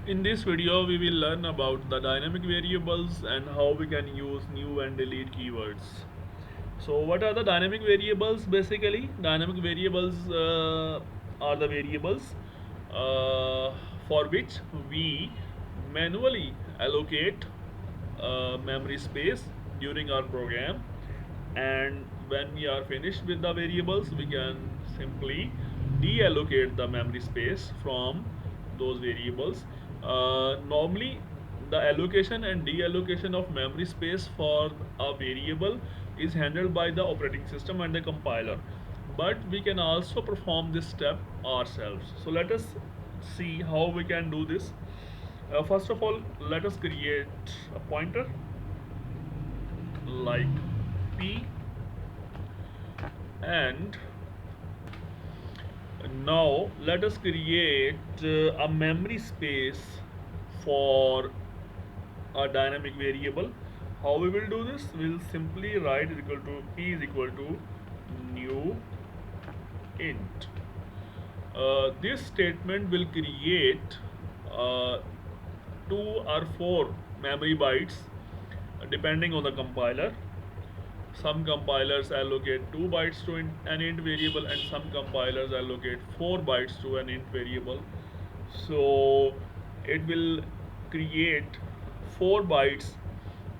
In this video, we will learn about the dynamic variables and how we can use new and delete keywords. So, what are the dynamic variables? Basically, dynamic variables are the variables for which we manually allocate memory space during our program, and when we are finished with the variables, we can simply deallocate the memory space from those variables. Normally, the allocation and deallocation of memory space for a variable is handled by the operating system and the compiler, but we can also perform this step ourselves. So let us see how we can do this. First of all, let us create a pointer like p, and now let us create a memory space for a dynamic variable. How we will do this? We'll simply write is equal to p is equal to new int. This statement will create uh, 2 or 4 memory bytes depending on the compiler. Some compilers allocate 2 bytes to an int variable, and some compilers allocate 4 bytes to an int variable. So it will create 4 bytes.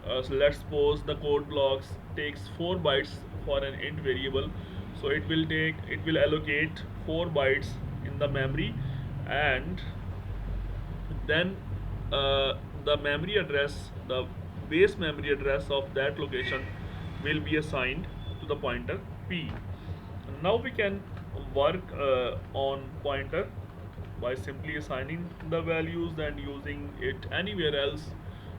So let's suppose the code blocks takes 4 bytes for an int variable. So it will allocate 4 bytes in the memory, and then the memory address, the base memory address of that location will be assigned to the pointer p. Now we can work on pointer by simply assigning the values and using it anywhere else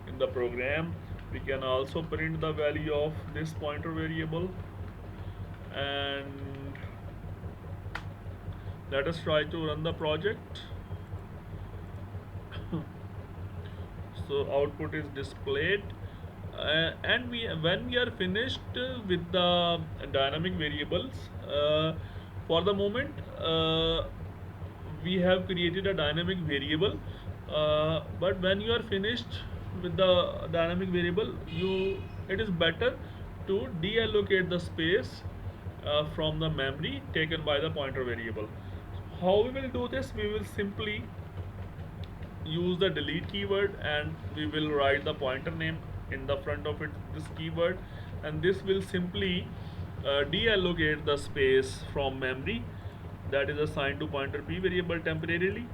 in the program. We can also print the value of this pointer variable, and let us try to run the project. So output is displayed, and when we are finished with the dynamic variables, for the moment we have created a dynamic variable, but when you are finished with the dynamic variable, it is better to deallocate the space from the memory taken by the pointer variable. How we will do this? We will simply use the delete keyword, and we will write the pointer name in the front of it, this keyword, and this will simply deallocate the space from memory that is assigned to pointer p variable temporarily.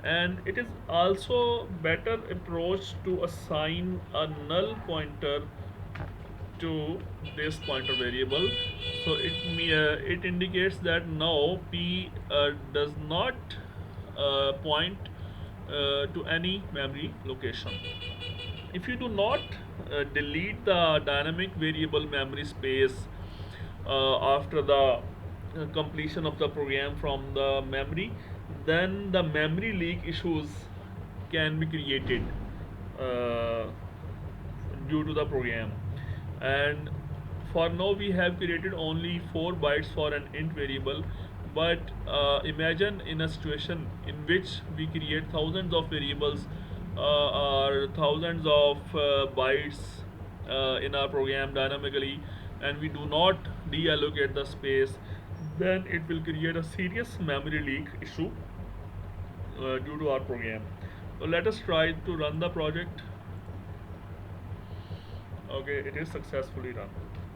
And it is also better approach to assign a null pointer to this pointer variable. So it indicates that now p does not point to any memory location. If you do not delete the dynamic variable memory space after the completion of the program from the memory, then the memory leak issues can be created uh, due to the program. And for now we have created only 4 bytes for an int variable, but imagine in a situation in which we create thousands of variables or thousands of bytes in our program dynamically, and we do not deallocate the space, then it will create a serious memory leak issue due to our program. So let us try to run the project. Okay, it is successfully run.